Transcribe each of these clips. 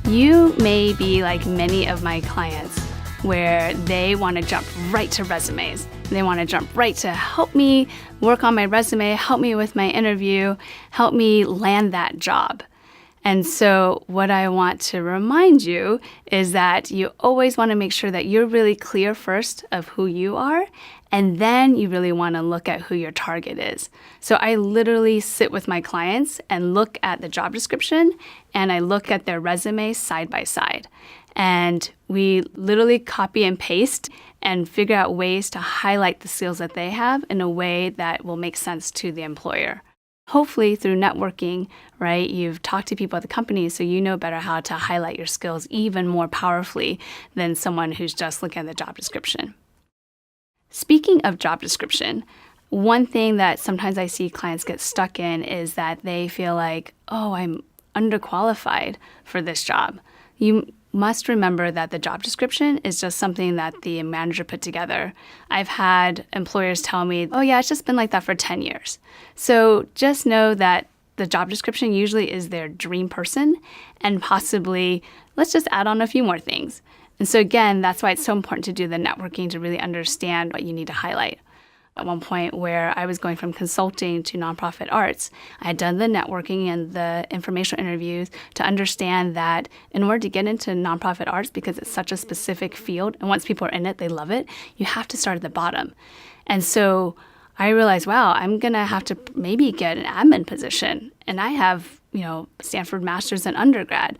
You may be like many of my clients where they want to jump right to resumes. They want to jump right to help me work on my resume, help me with my interview, help me land that job. And so what I want to remind you is that you always want to make sure that you're really clear first of who you are, and then you really want to look at who your target is. So I literally sit with my clients and look at the job description, and I look at their resume side by side. And we literally copy and paste and figure out ways to highlight the skills that they have in a way that will make sense to the employer. Hopefully through networking, right, you've talked to people at the company so you know better how to highlight your skills even more powerfully than someone who's just looking at the job description. Speaking of job description, one thing that sometimes I see clients get stuck in is that they feel like, oh, I'm underqualified for this job. You must remember that the job description is just something that the manager put together. I've had employers tell me, oh yeah, it's just been like that for 10 years. So just know that the job description usually is their dream person, and possibly let's just add on a few more things. And so again, that's why it's so important to do the networking to really understand what you need to highlight. At one point where I was going from consulting to nonprofit arts, I had done the networking and the informational interviews to understand that in order to get into nonprofit arts, because it's such a specific field, and once people are in it, they love it, you have to start at the bottom. And so I realized, wow, I'm going to have to maybe get an admin position. And I have, Stanford master's and undergrad.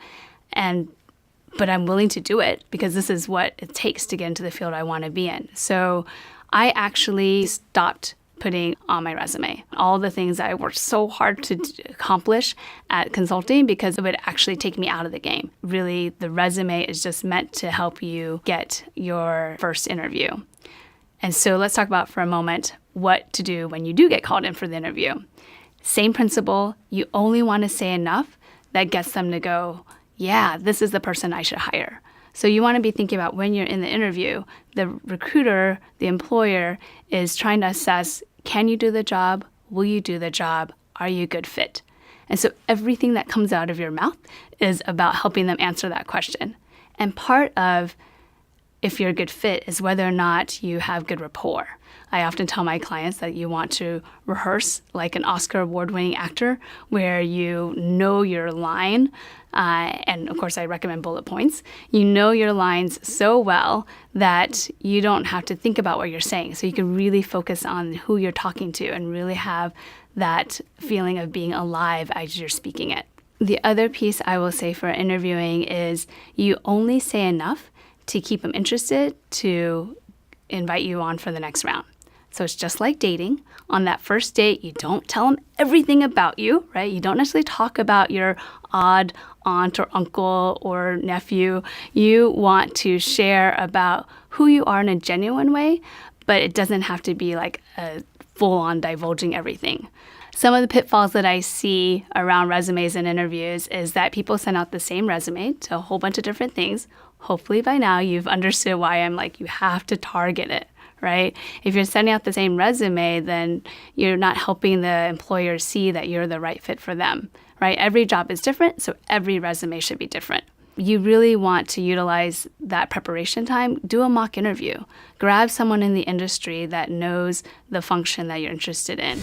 But I'm willing to do it because this is what it takes to get into the field I want to be in. So I actually stopped putting on my resume all the things that I worked so hard to accomplish at consulting because it would actually take me out of the game. Really, the resume is just meant to help you get your first interview. And so let's talk about for a moment what to do when you do get called in for the interview. Same principle, you only want to say enough that gets them to go, yeah, this is the person I should hire. So you want to be thinking about when you're in the interview, the recruiter, the employer is trying to assess, can you do the job? Will you do the job? Are you a good fit? And so everything that comes out of your mouth is about helping them answer that question. And part of if you're a good fit is whether or not you have good rapport. I often tell my clients that you want to rehearse like an Oscar award-winning actor where you know your line. And of course, I recommend bullet points. You know your lines so well that you don't have to think about what you're saying. So you can really focus on who you're talking to and really have that feeling of being alive as you're speaking it. The other piece I will say for interviewing is you only say enough to keep them interested to invite you on for the next round. So it's just like dating. On that first date, you don't tell them everything about you, right? You don't necessarily talk about your odd aunt or uncle or nephew. You want to share about who you are in a genuine way, but it doesn't have to be like a full-on divulging everything. Some of the pitfalls that I see around resumes and interviews is that people send out the same resume to a whole bunch of different things. Hopefully by now you've understood why I'm like, you have to target it, right? If you're sending out the same resume, then you're not helping the employer see that you're the right fit for them, right? Every job is different, so every resume should be different. You really want to utilize that preparation time. Do a mock interview. Grab someone in the industry that knows the function that you're interested in.